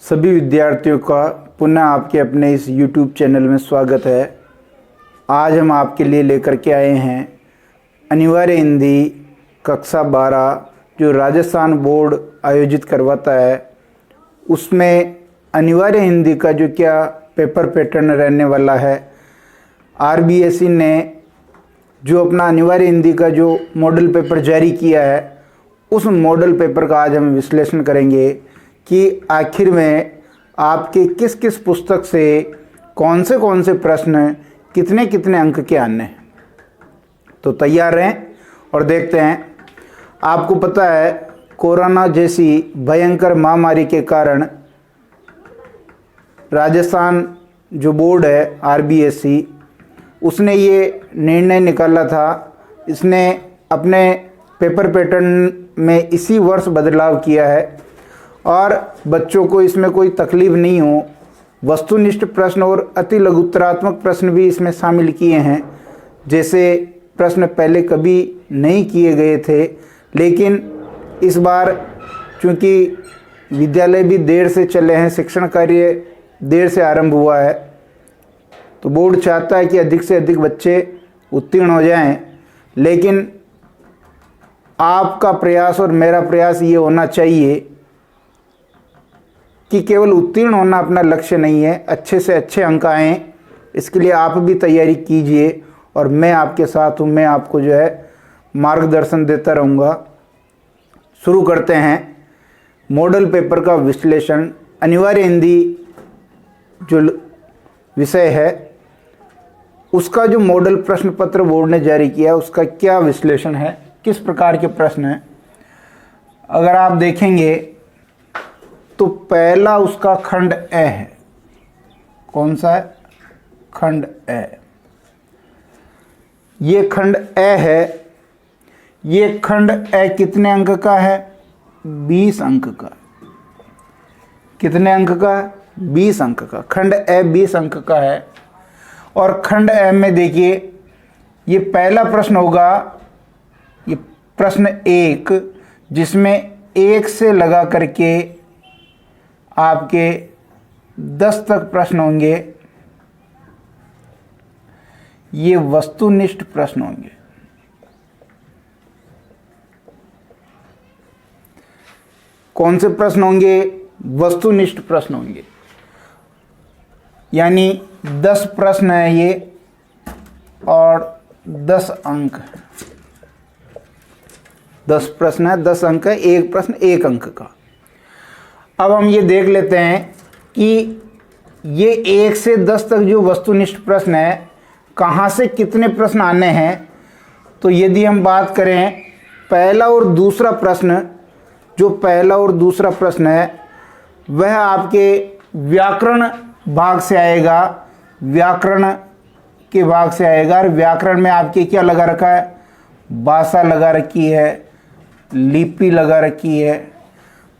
सभी विद्यार्थियों का पुनः आपके अपने इस YouTube चैनल में स्वागत है। आज हम आपके लिए लेकर के आए हैं अनिवार्य हिंदी कक्षा 12 जो राजस्थान बोर्ड आयोजित करवाता है। उसमें अनिवार्य हिंदी का जो क्या पेपर पैटर्न रहने वाला है, RBSE ने जो अपना अनिवार्य हिंदी का जो मॉडल पेपर जारी किया है, उस मॉडल पेपर का आज हम विश्लेषण करेंगे कि आखिर में आपके किस किस पुस्तक से कौन से प्रश्न कितने कितने अंक के आने हैं। तो तैयार रहें और देखते हैं। आपको पता है कोरोना जैसी भयंकर महामारी के कारण राजस्थान जो बोर्ड है RBSE, उसने ये निर्णय निकाला था। इसने अपने पेपर पैटर्न में इसी वर्ष बदलाव किया है और बच्चों को इसमें कोई तकलीफ नहीं हो, वस्तुनिष्ठ प्रश्न और अति लघुत्तरात्मक प्रश्न भी इसमें शामिल किए हैं। जैसे प्रश्न पहले कभी नहीं किए गए थे, लेकिन इस बार चूँकि विद्यालय भी देर से चले हैं, शिक्षण कार्य देर से आरंभ हुआ है, तो बोर्ड चाहता है कि अधिक से अधिक बच्चे उत्तीर्ण हो जाएं। लेकिन आपका प्रयास और मेरा प्रयास ये होना चाहिए कि केवल उत्तीर्ण होना अपना लक्ष्य नहीं है, अच्छे से अच्छे अंक आएँ। इसके लिए आप भी तैयारी कीजिए और मैं आपके साथ हूँ, मैं आपको जो है मार्गदर्शन देता रहूँगा। शुरू करते हैं मॉडल पेपर का विश्लेषण। अनिवार्य हिंदी जो विषय है उसका जो मॉडल प्रश्न पत्र बोर्ड ने जारी किया है, उसका क्या विश्लेषण है, किस प्रकार के प्रश्न हैं। अगर आप देखेंगे तो पहला उसका खंड ए है। कौन सा है? खंड ए। ये खंड ए है। ये खंड ए कितने अंक का है? 20 अंक का। कितने अंक का? 20 अंक का। खंड ए 20 अंक का है। और खंड ए में देखिए, ये पहला प्रश्न होगा, ये प्रश्न 1, जिसमें 1 से लगा करके आपके 10 तक प्रश्न होंगे। ये वस्तुनिष्ठ प्रश्न होंगे। कौन से प्रश्न होंगे? वस्तुनिष्ठ प्रश्न होंगे। यानी 10 प्रश्न है ये और 10 अंक है। 10 प्रश्न है, 10 अंक है, एक प्रश्न 1 अंक का। अब हम ये देख लेते हैं कि ये 1 से 10 तक जो वस्तुनिष्ठ प्रश्न है, कहाँ से कितने प्रश्न आने हैं। तो यदि हम बात करें पहला और दूसरा प्रश्न, जो पहला और दूसरा प्रश्न है वह आपके व्याकरण भाग से आएगा। व्याकरण के भाग से आएगा। और व्याकरण में आपके क्या लगा रखा है? भाषा लगा रखी है, लिपि लगा रखी है,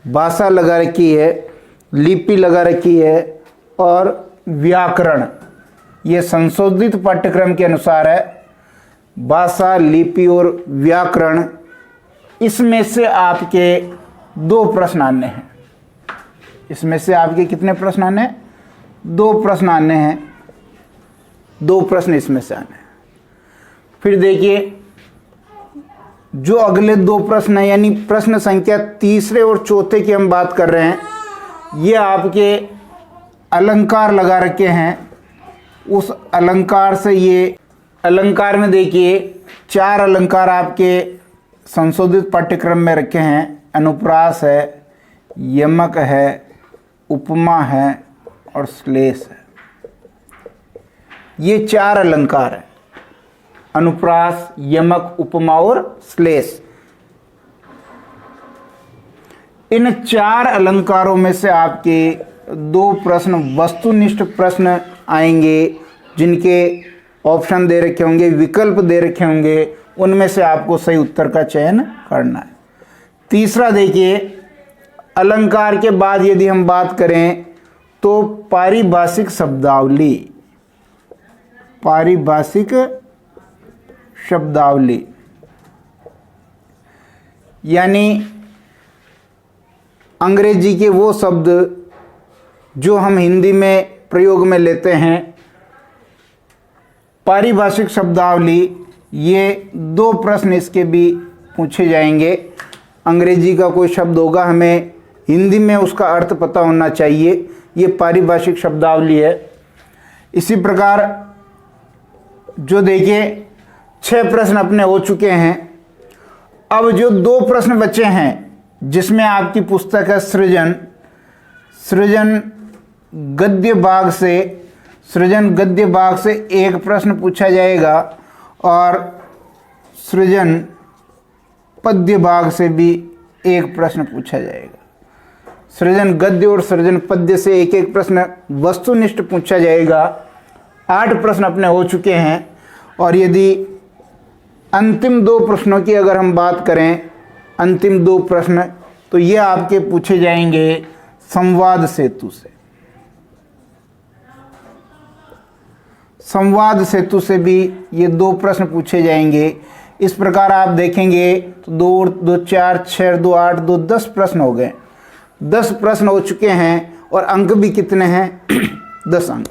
भाषा लगा रखी है, लिपि लगा रखी है और व्याकरण। ये संशोधित पाठ्यक्रम के अनुसार है। भाषा, लिपि और व्याकरण, इसमें से आपके 2 प्रश्न आने हैं। इसमें से आपके कितने प्रश्न आने हैं? 2 प्रश्न आने हैं। 2 प्रश्न इसमें से आने हैं। फिर देखिए जो अगले 2 प्रश्न हैं, यानी प्रश्न संख्या तीसरे और चौथे की हम बात कर रहे हैं, ये आपके अलंकार लगा रखे हैं। उस अलंकार से, ये अलंकार में देखिए 4 अलंकार आपके संशोधित पाठ्यक्रम में रखे हैं। अनुप्रास है, यमक है, उपमा है और श्लेष है। ये 4 अलंकार हैं। अनुप्रास, यमक, उपमा और श्लेष। इन 4 अलंकारों में से आपके 2 प्रश्न वस्तुनिष्ठ प्रश्न आएंगे, जिनके ऑप्शन दे रखे होंगे, विकल्प दे रखे होंगे। उनमें से आपको सही उत्तर का चयन करना है। तीसरा देखिए, अलंकार के बाद यदि हम बात करें तो पारिभाषिक शब्दावली। पारिभाषिक शब्दावली यानी अंग्रेजी के वो शब्द जो हम हिंदी में प्रयोग में लेते हैं, पारिभाषिक शब्दावली, ये 2 प्रश्न इसके भी पूछे जाएंगे। अंग्रेजी का कोई शब्द होगा, हमें हिंदी में उसका अर्थ पता होना चाहिए, ये पारिभाषिक शब्दावली है। इसी प्रकार जो देखिए 6 प्रश्न अपने हो चुके हैं। अब जो 2 प्रश्न बचे हैं, जिसमें आपकी पुस्तक है सृजन गद्य भाग से 1 प्रश्न पूछा जाएगा और सृजन पद्य भाग से भी 1 प्रश्न पूछा जाएगा। सृजन गद्य और सृजन पद्य से 1-1 प्रश्न वस्तुनिष्ठ पूछा जाएगा। 8 प्रश्न अपने हो चुके हैं। और यदि अंतिम 2 प्रश्नों की अगर हम बात करें, अंतिम 2 प्रश्न, तो ये आपके पूछे जाएंगे संवाद सेतु से। संवाद सेतु से भी ये 2 प्रश्न पूछे जाएंगे। इस प्रकार आप देखेंगे तो 2 4 6 2 8 2 10 प्रश्न हो गए। 10 प्रश्न हो चुके हैं और अंक भी कितने हैं? 10 अंक।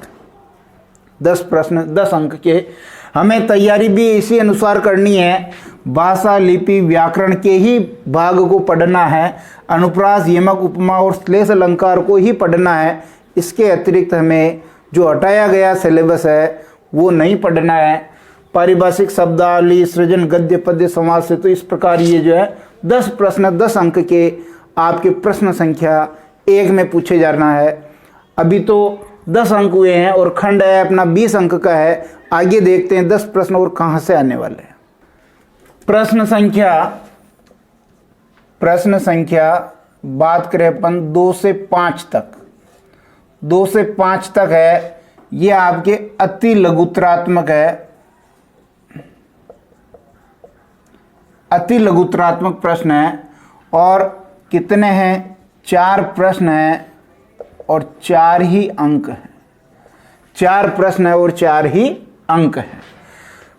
10 प्रश्न 10 अंक के। हमें तैयारी भी इसी अनुसार करनी है। भाषा, लिपि, व्याकरण के ही भाग को पढ़ना है। अनुप्रास, यमक, उपमा और श्लेष अलंकार को ही पढ़ना है। इसके अतिरिक्त हमें जो हटाया गया सिलेबस है वो नहीं पढ़ना है। पारिभाषिक शब्दावली, सृजन गद्य पद्य समाज से, तो इस प्रकार ये जो है 10 प्रश्न 10 अंक के आपके प्रश्न संख्या 1 में पूछे जाना है। अभी तो 10 अंक हुए हैं और खंड है अपना 20 अंक का है। आगे देखते हैं 10 प्रश्न और कहां से आने वाले हैं। प्रश्न संख्या बात करें अपन 2 से 5 तक। 2 से 5 तक है, ये आपके अति लघुतरात्मक है। अति लघुतरात्मक प्रश्न है और कितने हैं? 4 प्रश्न हैं और 4 ही अंक हैं। 4 प्रश्न है और 4 ही अंक हैं।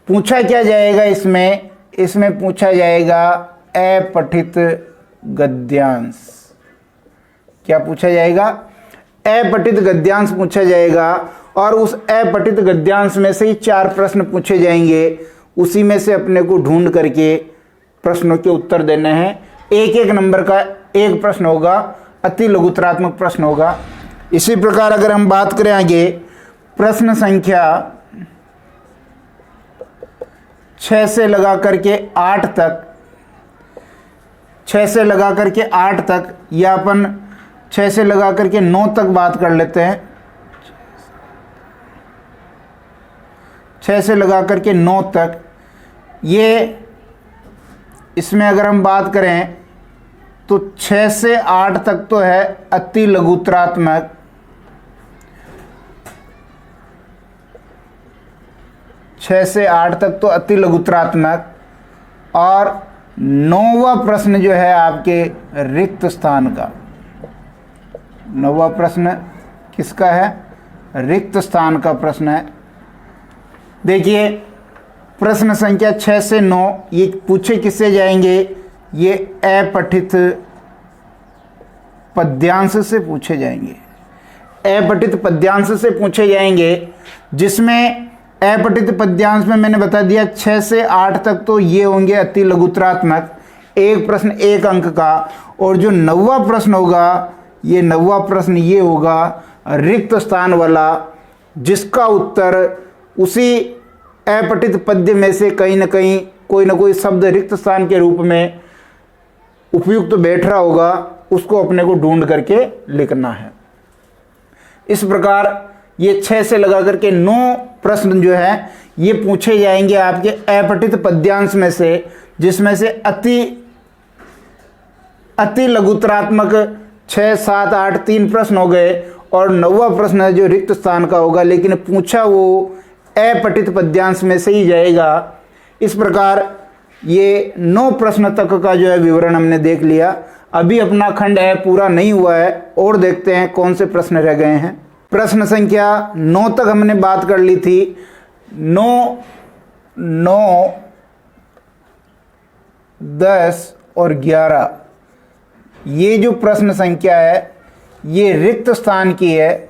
पूछा क्या जाएगा इसमें? इसमें पूछा जाएगा अपठित गद्यांश। क्या पूछा जाएगा? अपठित गद्यांश पूछा जाएगा और उस अपठित गद्यांश में से ही 4 प्रश्न पूछे जाएंगे। उसी में से अपने को ढूंढ करके प्रश्नों के उत्तर देने हैं। 1-1 नंबर का 1 प्रश्न होगा, अति लघुतरात्मक प्रश्न होगा। इसी प्रकार अगर हम बात करें आगे, प्रश्न संख्या 6 से लगा करके 8 तक, 6 से लगा करके 8 तक, या अपन 6 से लगा करके 9 तक बात कर लेते हैं। 6 से लगा करके 9 तक, ये इसमें अगर हम बात करें तो 6 से 8 तक तो है अति लघुतरात्मक। 6 से 8 तक तो अति लघुतरात्मक और 9वां प्रश्न जो है आपके रिक्त स्थान का। 9वां प्रश्न किसका है? रिक्त स्थान का प्रश्न है। देखिए प्रश्न संख्या 6 से 9 ये पूछे किससे जाएंगे? ये अपठित पद्यांश से पूछे जाएंगे। अपठित पद्यांश से पूछे जाएंगे, जिसमें अपठित पद्यांश में मैंने बता दिया 6 से 8 तक तो ये होंगे अति लघुतरात्मक, 1 प्रश्न 1 अंक का। और जो 9वां प्रश्न होगा, ये 9वां प्रश्न ये होगा रिक्त स्थान वाला, जिसका उत्तर उसी अपठित पद्य में से कहीं ना कहीं कोई ना कोई शब्द रिक्त स्थान के रूप में उपयुक्त बैठ रहा होगा, उसको अपने को ढूंढ करके लिखना है। इस प्रकार ये 6 से लगा करके 9 प्रश्न जो है ये पूछे जाएंगे आपके अपठित पद्यांश में से, जिसमें से अति लघुतरात्मक 6 7 8 3 प्रश्न हो गए और 9वां प्रश्न है जो रिक्त स्थान का होगा, लेकिन पूछा वो अपठित पद्यांश में से ही जाएगा। इस प्रकार ये 9 प्रश्न तक का जो है विवरण हमने देख लिया। अभी अपना खंड है पूरा नहीं हुआ है और देखते हैं कौन से प्रश्न रह गए हैं। प्रश्न संख्या 9 तक हमने बात कर ली थी। 9, 10 और 11 ये जो प्रश्न संख्या है ये रिक्त स्थान की है,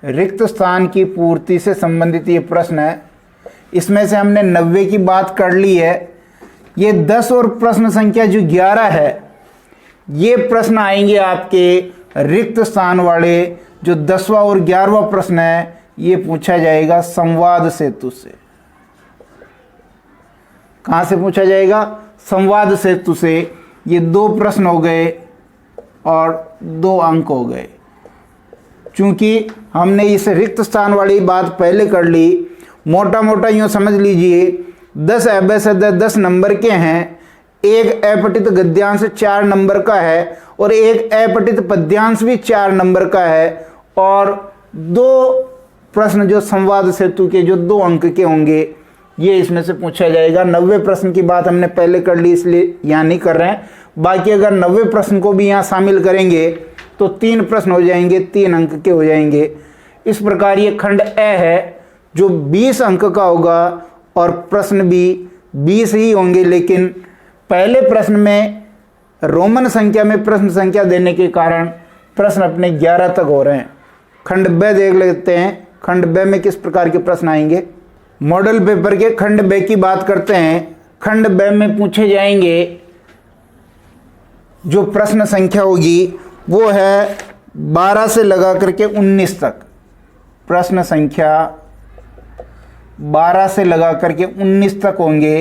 रिक्त स्थान की पूर्ति से संबंधित ये प्रश्न है। इसमें से हमने 90 की बात कर ली है। ये 10 और प्रश्न संख्या जो 11 है, ये प्रश्न आएंगे आपके रिक्त स्थान वाले। जो 10वां और 11वां प्रश्न है ये पूछा जाएगा संवाद सेतु से। कहां से पूछा जाएगा? संवाद सेतु से। ये 2 प्रश्न हो गए और 2 अंक हो गए। चूंकि हमने इस रिक्त स्थान वाली बात पहले कर ली, मोटा मोटा यूँ समझ लीजिए 10 अभ्यसद 10 नंबर के हैं, एक अपठित गद्यांश 4 नंबर का है और एक अपठित पद्यांश भी 4 नंबर का है, और 2 प्रश्न जो संवाद सेतु के जो 2 अंक के होंगे ये इसमें से पूछा जाएगा। 90 प्रश्न की बात हमने पहले कर ली, इसलिए यहाँ नहीं कर रहे हैं। बाकी अगर 90 प्रश्न को भी यहाँ शामिल करेंगे तो 3 प्रश्न हो जाएंगे, 3 अंक के हो जाएंगे। इस प्रकार ये खंड ए है जो 20 अंक का होगा और प्रश्न भी 20 ही होंगे, लेकिन पहले प्रश्न में रोमन संख्या में प्रश्न संख्या देने के कारण प्रश्न अपने 11 तक हो रहे हैं। खंड ब देख लेते हैं, खंड ब में किस प्रकार के प्रश्न आएंगे। मॉडल पेपर के खंड ब की बात करते हैं। खंड ब में पूछे जाएंगे जो प्रश्न संख्या होगी वो है 12 से लगा करके 19 तक। प्रश्न संख्या 12 से लगा करके 19 तक होंगे।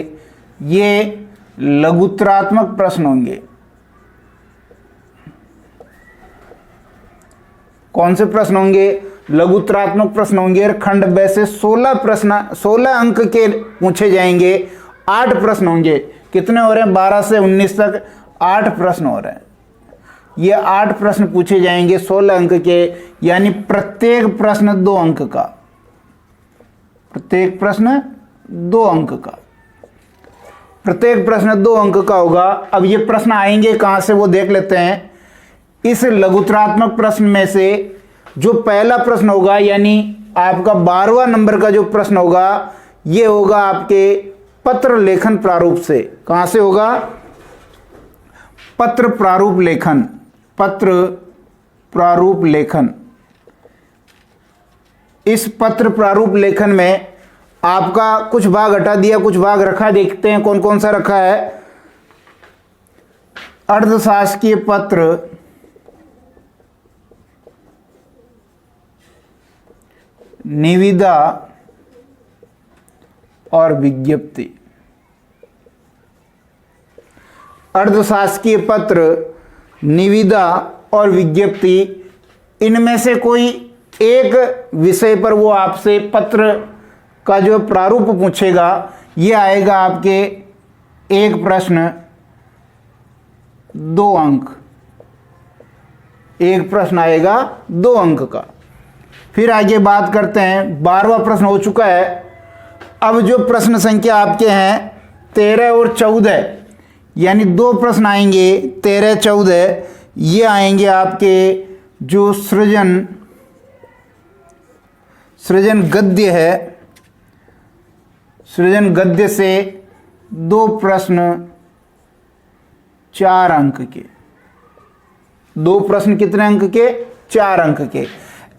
ये लघुत्तरात्मक प्रश्न होंगे। कौन से प्रश्न होंगे? लघुत्तरात्मक प्रश्न होंगे। और खंड ब से 16 अंक के पूछे जाएंगे। 8 प्रश्न होंगे। कितने हो रहे हैं? 12 से 19 तक 8 प्रश्न हो रहे हैं। ये 8 प्रश्न पूछे जाएंगे 16 अंक के, यानी प्रत्येक प्रश्न 2 अंक का। प्रत्येक प्रश्न 2 अंक का। प्रत्येक प्रश्न 2 अंक का होगा। अब ये प्रश्न आएंगे कहां से वो देख लेते हैं। इस लघुत्तरात्मक प्रश्न में से जो पहला प्रश्न होगा, यानी आपका 12वां नंबर का जो प्रश्न होगा, ये होगा आपके पत्र लेखन प्रारूप से। कहां से होगा? पत्र प्रारूप लेखन। पत्र प्रारूप लेखन। इस पत्र प्रारूप लेखन में आपका कुछ भाग हटा दिया, कुछ भाग रखा। देखते हैं कौन कौन सा रखा है। अर्धशासकीय पत्र, निविदा और विज्ञप्ति। अर्धशासकीय पत्र, निविदा और विज्ञप्ति, इनमें से कोई एक विषय पर वो आपसे पत्र का जो प्रारूप पूछेगा। ये आएगा आपके एक प्रश्न 2 अंक। एक प्रश्न आएगा 2 अंक का। फिर आगे बात करते हैं। 12वां प्रश्न हो चुका है। अब जो प्रश्न संख्या आपके हैं 13 और 14, यानी 2 प्रश्न आएंगे 13, 14। ये आएंगे आपके जो सृजन गद्य है। सृजन गद्य से 2 प्रश्न 4 अंक के। 2 प्रश्न कितने अंक के? 4 अंक के।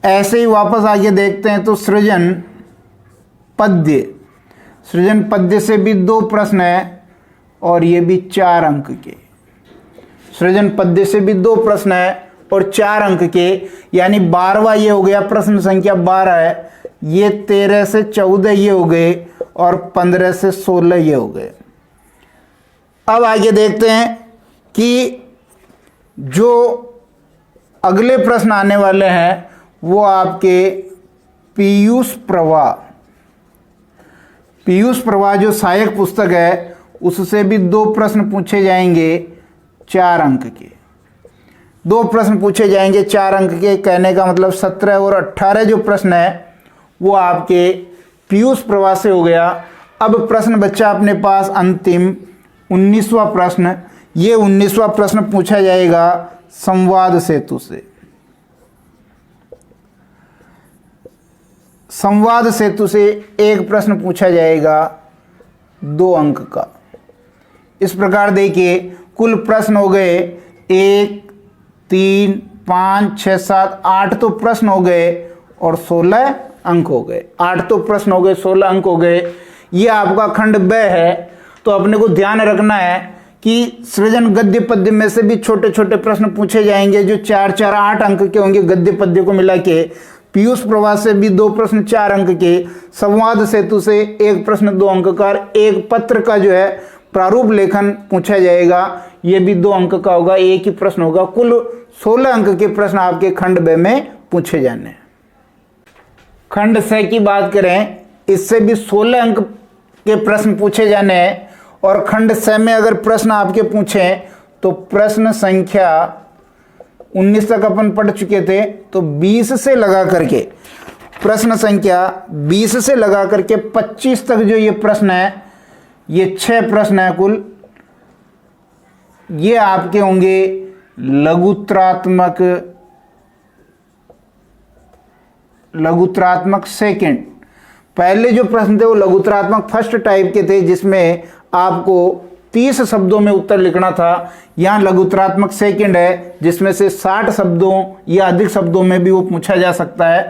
ऐसे ही वापस आगे देखते हैं तो सृजन पद्य। सृजन पद्य से भी 2 प्रश्न है और ये भी 4 अंक के। सृजन पद्य से भी 2 प्रश्न है और 4 अंक के, यानी 12वां ये हो गया, प्रश्न संख्या 12 है। ये 13 से 14 ये हो गए और 15 से 16 ये हो गए। अब आगे देखते हैं कि जो अगले प्रश्न आने वाले हैं वो आपके पीयूष प्रवाह। पीयूष प्रवाह जो सहायक पुस्तक है उससे भी 2 प्रश्न पूछे जाएंगे 4 अंक के। 2 प्रश्न पूछे जाएंगे 4 अंक के। कहने का मतलब 17 और 18 जो प्रश्न है वो आपके पीयूष प्रवाह से हो गया। अब प्रश्न बच्चा अपने पास अंतिम 19वां प्रश्न। ये 19वां प्रश्न पूछा जाएगा संवाद सेतु से। संवाद सेतु से एक प्रश्न पूछा जाएगा 2 अंक का। इस प्रकार देखिए कुल प्रश्न हो गए 1, 3, 5, 6, 7, 8 तो प्रश्न हो गए और 16 अंक हो गए। 8 तो प्रश्न हो गए, 16 अंक हो गए। ये आपका खंड ब है। तो अपने को ध्यान रखना है कि सृजन गद्य पद्य में से भी छोटे छोटे प्रश्न पूछे जाएंगे जो 4, 4, 8 अंक के होंगे गद्य पद्य को मिला के। पीयूष प्रवास से भी 2 प्रश्न 4 अंक के, संवाद सेतु से 1 प्रश्न 2 अंक का, एक पत्र का जो है प्रारूप लेखन पूछा जाएगा, ये भी 2 अंक का होगा, एक ही प्रश्न होगा। कुल 16 अंक के प्रश्न आपके खंड ब में पूछे जाने हैं। खंड स की बात करें, इससे भी 16 अंक के प्रश्न पूछे जाने हैं। और खंड स में अगर प्रश्न आपके पूछें तो प्रश्न संख्या 19 तक अपन पढ़ चुके थे, तो 20 से लगा करके प्रश्न संख्या 20 से लगा करके 25 तक जो ये प्रश्न है, ये 6 प्रश्न है कुल, ये आपके होंगे लघुत्रात्मक सेकंड। पहले जो प्रश्न थे वो लघुत्रात्मक फर्स्ट टाइप के थे, जिसमें आपको 30 शब्दों में उत्तर लिखना था। यहाँ लघुत्रात्मक सेकंड है, जिसमें से 60 शब्दों या अधिक शब्दों में भी वो पूछा जा सकता है।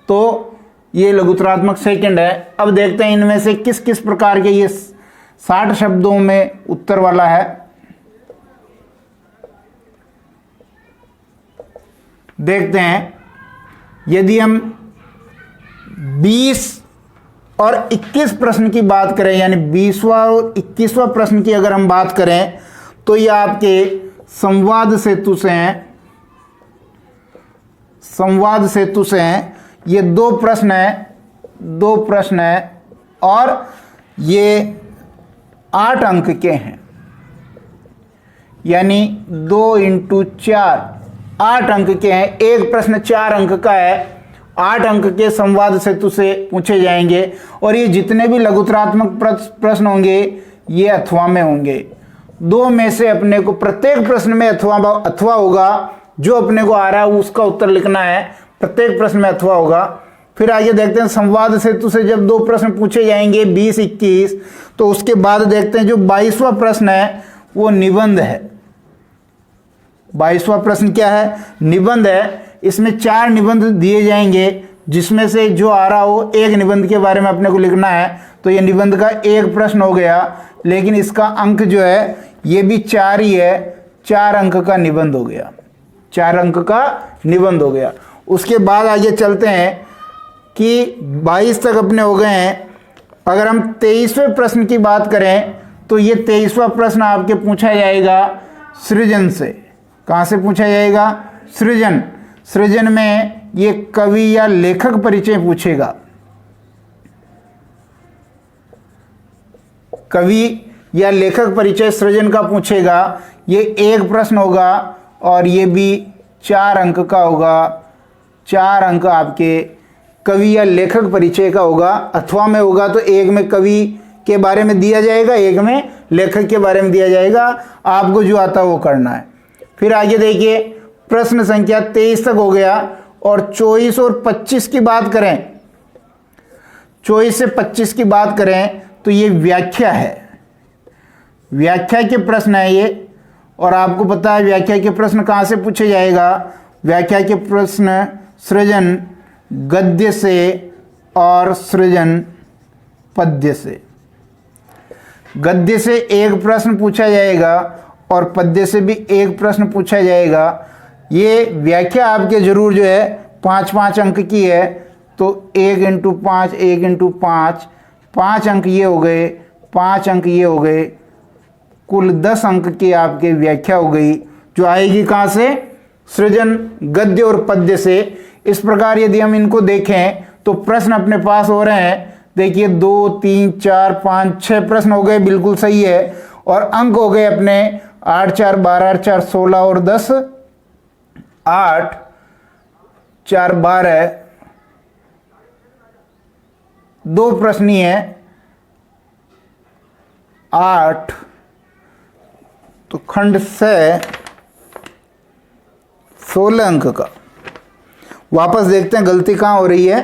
तो ये लघुत्रात्मक सेकंड है। अब देखते हैं इनमें से किस किस प्रकार के ये 60 शब्दों में उत्तर वाला है। देखते हैं, यदि हम 20 और 21 प्रश्न की बात करें, यानी 20वां और 21वां प्रश्न की अगर हम बात करें, तो ये आपके संवाद सेतु से हैं। संवाद सेतु से हैं। ये 2 प्रश्न हैं और ये 8 अंक के हैं, यानी 2 × 4 8 अंक के हैं। एक प्रश्न 4 अंक का है, 8 अंक के संवाद सेतु से पूछे जाएंगे। और ये जितने भी लघुत्रात्मक प्रश्न होंगे ये अथवा में होंगे। 2 में से अपने को प्रत्येक प्रश्न में अथवा होगा, जो अपने को आ रहा है उसका उत्तर लिखना है। प्रत्येक प्रश्न में अथवा होगा। फिर आगे देखते हैं, संवाद सेतु से जब 2 प्रश्न पूछे जाएंगे 20, 21, तो उसके बाद देखते हैं जो 22वां प्रश्न है वो निबंध है। 22वां प्रश्न क्या है? निबंध है। इसमें 4 निबंध दिए जाएंगे, जिसमें से जो आ रहा हो एक निबंध के बारे में अपने को लिखना है। तो ये निबंध का एक प्रश्न हो गया, लेकिन इसका अंक जो है ये भी 4 ही है। 4 अंक का निबंध हो गया। 4 अंक का निबंध हो गया। उसके बाद आगे चलते हैं कि 22 तक अपने हो गए हैं। अगर हम 23वें प्रश्न की बात करें, तो ये 23वां प्रश्न आपके पूछा जाएगा सृजन से। कहाँ से पूछा जाएगा? सृजन। सृजन में ये कवि या लेखक परिचय पूछेगा। कवि या लेखक परिचय सृजन का पूछेगा। ये एक प्रश्न होगा और ये भी 4 अंक का होगा। 4 अंक आपके कवि या लेखक परिचय का होगा। अथवा में होगा तो एक में कवि के बारे में दिया जाएगा, एक में लेखक के बारे में दिया जाएगा। आपको जो आता है वो करना है। फिर आगे देखिए, प्रश्न संख्या 23 तक हो गया। और 24 और 25 की बात करें, 24 से 25 की बात करें तो ये व्याख्या है। व्याख्या के प्रश्न है ये। और आपको पता है व्याख्या के प्रश्न कहाँ से पूछे जाएगा? व्याख्या के प्रश्न सृजन गद्य से और सृजन पद्य से। गद्य से एक प्रश्न पूछा जाएगा और पद्य से भी एक प्रश्न पूछा जाएगा। ये व्याख्या आपके जरूर जो है 5-5 अंक की है। तो 1 × 5, 1 × 5, 5 अंक ये हो गए, 5 अंक ये हो गए। कुल 10 अंक की आपके व्याख्या हो गई, जो आएगी कहाँ से? सृजन गद्य और पद्य से। इस प्रकार यदि हम इनको देखें तो प्रश्न अपने पास हो रहे हैं। देखिए 2, 3, 4, 5, 6 प्रश्न हो गए, बिल्कुल सही है। और अंक हो गए अपने 8, 4, 12, 4, 16 और 10, 8, 4, 12। 2 प्रश्न ही है, 8। तो खंड से 16 अंक का। वापस देखते हैं गलती कहाँ हो रही है।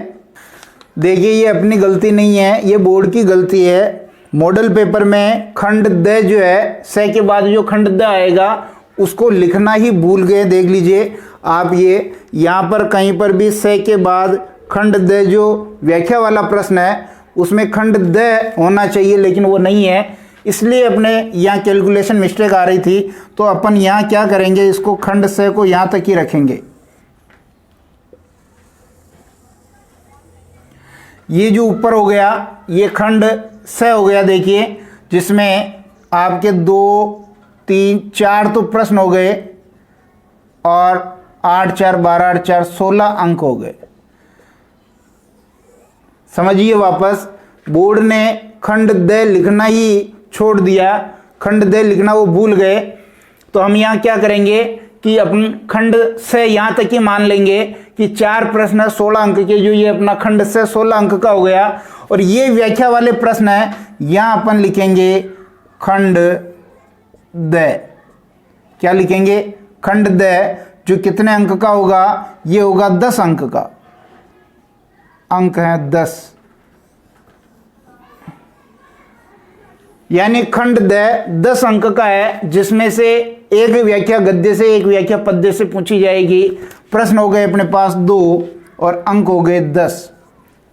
देखिए ये अपनी गलती नहीं है, ये बोर्ड की गलती है। मॉडल पेपर में खंड द जो है, से के बाद जो खंड द आएगा उसको लिखना ही भूल गए। देख लीजिए, आप ये यहाँ पर कहीं पर भी से के बाद खंड द जो व्याख्या वाला प्रश्न है उसमें खंड द होना चाहिए, लेकिन वो नहीं है, इसलिए अपने यहाँ कैलकुलेशन मिस्टेक आ रही थी। तो अपन यहाँ क्या करेंगे, इसको खंड से को यहाँ तक ही रखेंगे। ये जो ऊपर हो गया ये खंड से हो गया, देखिए, जिसमें आपके 2 3 4 तो प्रश्न हो गए और 8 4 12 8 4 16 अंक हो गए। समझिए, वापस बोर्ड ने खंड द लिखना ही छोड़ दिया, खंड द लिखना वो भूल गए। तो हम यहाँ क्या करेंगे कि अपन खंड से यहाँ तक ही मान लेंगे कि 4 प्रश्न 16 अंक के, जो ये अपना खंड से 16 अंक का हो गया। और ये व्याख्या वाले प्रश्न है, यहाँ अपन लिखेंगे खंड द। क्या लिखेंगे? खंड द, जो कितने अंक का होगा? ये होगा 10 अंक का, अंक है 10, यानी खंड द 10 अंक का है, जिसमें से एक व्याख्या गद्य से एक व्याख्या पद्य से पूछी जाएगी। प्रश्न हो गए अपने पास 2 और अंक हो गए 10,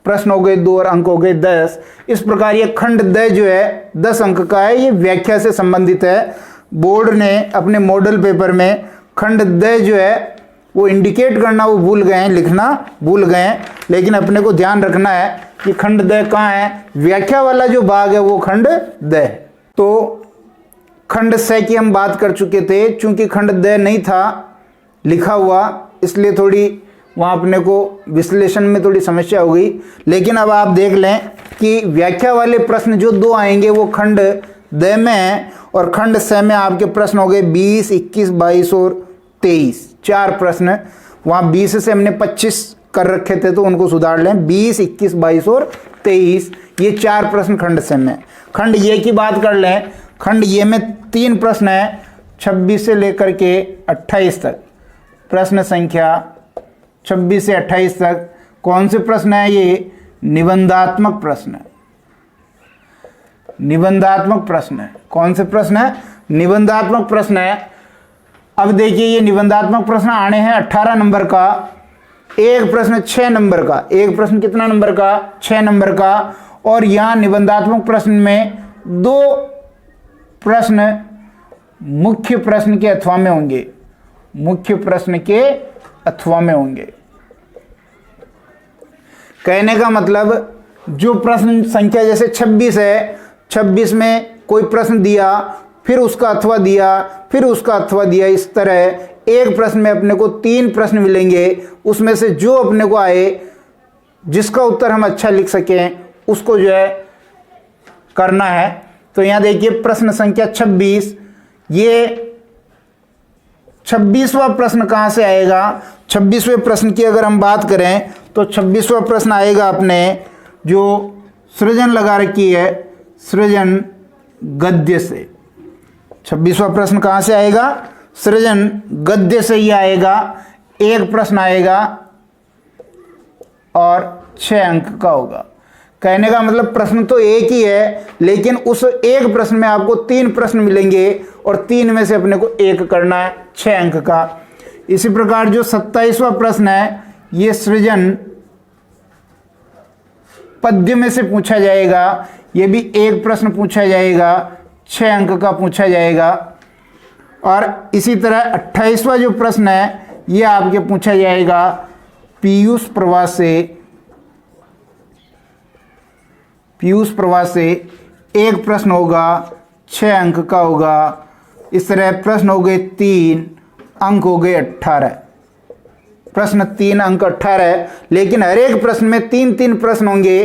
प्रश्न हो गए 2 और अंक हो गए 10। इस प्रकार ये खंड द जो है 10 अंक का है, ये व्याख्या से संबंधित है। बोर्ड ने अपने मॉडल पेपर में खंड द जो है वो इंडिकेट करना वो भूल गए हैं, लिखना भूल गए हैं, लेकिन अपने को ध्यान रखना है कि खंड द कहाँ है, व्याख्या वाला जो भाग है वो खंड द है। तो खंड से की हम बात कर चुके थे, चूंकि खंड द नहीं था लिखा हुआ, इसलिए थोड़ी वहाँ अपने को विश्लेषण में थोड़ी समस्या हो गई। लेकिन अब आप देख लें कि व्याख्या वाले प्रश्न जो 2 आएंगे वो खंड द में है, और खंड से में आपके प्रश्न हो गए 20, 21, 22 और 23, 4 प्रश्न। वहाँ 20 से हमने 25 कर रखे थे तो उनको सुधार लें, 20, 21, 22 और 23, ये 4 प्रश्न खंड से में। खंड ये की बात कर लें, खंड ये में 3 प्रश्न है, 26 से लेकर के 28 तक, प्रश्न संख्या 26 से 28 तक कौन से प्रश्न है? ये निबंधात्मक प्रश्न है, निबंधात्मक प्रश्न है। कौन से प्रश्न है? निबंधात्मक प्रश्न है। अब देखिए, ये निबंधात्मक प्रश्न आने हैं 18 नंबर का, एक प्रश्न 6 नंबर का, एक प्रश्न कितना नंबर का? 6 नंबर का। और यहाँ निबंधात्मक प्रश्न में 2 प्रश्न मुख्य प्रश्न के अथवा में होंगे, मुख्य प्रश्न के अथवा में होंगे। कहने का मतलब, जो प्रश्न संख्या जैसे 26 है, 26 में कोई प्रश्न दिया, फिर उसका अथवा दिया, फिर उसका अथवा दिया, इस तरह एक प्रश्न में अपने को 3 प्रश्न मिलेंगे। उसमें से जो अपने को आए, जिसका उत्तर हम अच्छा लिख सकें, उसको जो है करना है। तो यहाँ देखिए प्रश्न संख्या 26, ये 26वां प्रश्न कहाँ से आएगा? 26वें प्रश्न की अगर हम बात करें तो 26वां प्रश्न आएगा अपने, जो सृजन लगा रखी है, सृजन गद्य से। 26वां प्रश्न कहाँ से आएगा? सृजन गद्य से ही आएगा। एक प्रश्न आएगा और 6 अंक का होगा। कहने का मतलब प्रश्न तो एक ही है, लेकिन उस एक प्रश्न में आपको 3 प्रश्न मिलेंगे और 3 में से अपने को एक करना है 6 अंक का। इसी प्रकार जो 27वां प्रश्न है, ये सृजन पद्य में से पूछा जाएगा, ये भी एक प्रश्न पूछा जाएगा, 6 अंक का पूछा जाएगा। और इसी तरह 28वां जो प्रश्न है, ये आपके पूछा जाएगा पीयूष प्रवास से, पीयूष प्रवास से एक प्रश्न होगा, 6 अंक का होगा। इस तरह प्रश्न हो गए 3, अंक हो गए 18, प्रश्न 3 अंक 18। लेकिन हर एक प्रश्न में 3-3 प्रश्न होंगे,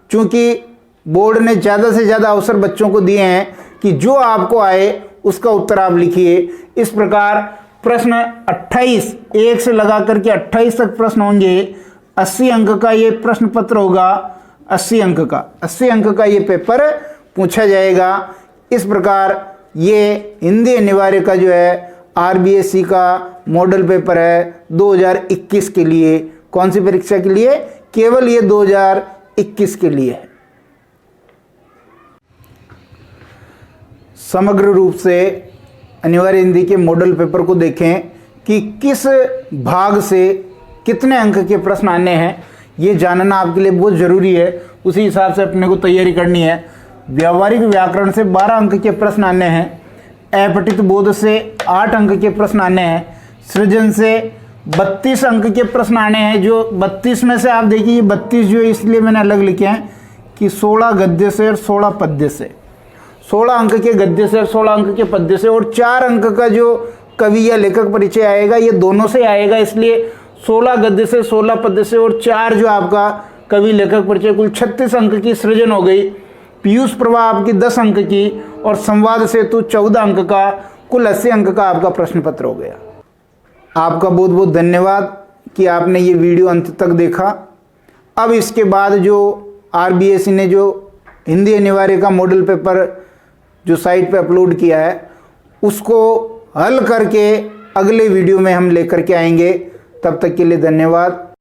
क्योंकि बोर्ड ने ज़्यादा से ज़्यादा अवसर बच्चों को दिए हैं कि जो आपको आए उसका उत्तर आप लिखिए। इस प्रकार प्रश्न 28, 1 से लगा करके 28 तक प्रश्न होंगे। 80 अंक का ये प्रश्न पत्र होगा, 80 अंक का, 80 अंक का ये पेपर पूछा जाएगा। इस प्रकार ये हिंदी अनिवार्य का जो है RBSC का मॉडल पेपर है 2021 के लिए। कौन सी परीक्षा के लिए? केवल ये 2021 के लिए है। समग्र रूप से अनिवार्य हिंदी के मॉडल पेपर को देखें कि किस भाग से कितने अंक के प्रश्न आने हैं, ये जानना आपके लिए बहुत ज़रूरी है। उसी हिसाब से अपने को तैयारी करनी है। व्यावहारिक व्याकरण से 12 अंक के प्रश्न आने हैं, अपठित बोध से 8 अंक के प्रश्न आने हैं, सृजन से 32 अंक के प्रश्न आने हैं। जो 32 में से आप देखिए 32 जो इसलिए मैंने अलग लिखे हैं कि 16 गद्य से और 16 पद्य से, 16 अंक के गद्य से और 16 अंक के पद्य से, और 4 अंक का जो कवि या लेखक परिचय आएगा ये दोनों से आएगा। इसलिए 16 गद्य से, 16 पद्य से और 4 जो आपका कवि लेखक परिचय, कुल 36 अंक की सृजन हो गई। पीयूष प्रभा आपकी 10 अंक की और संवाद सेतु 14 अंक का, कुल 80 अंक का आपका प्रश्न पत्र हो गया। आपका बहुत बहुत धन्यवाद कि आपने ये वीडियो अंत तक देखा। अब इसके बाद जो RBSE ने जो हिंदी अनिवार्य का मॉडल पेपर जो साइट पे अपलोड किया है उसको हल करके अगले वीडियो में हम लेकर के आएंगे। तब तक के लिए धन्यवाद।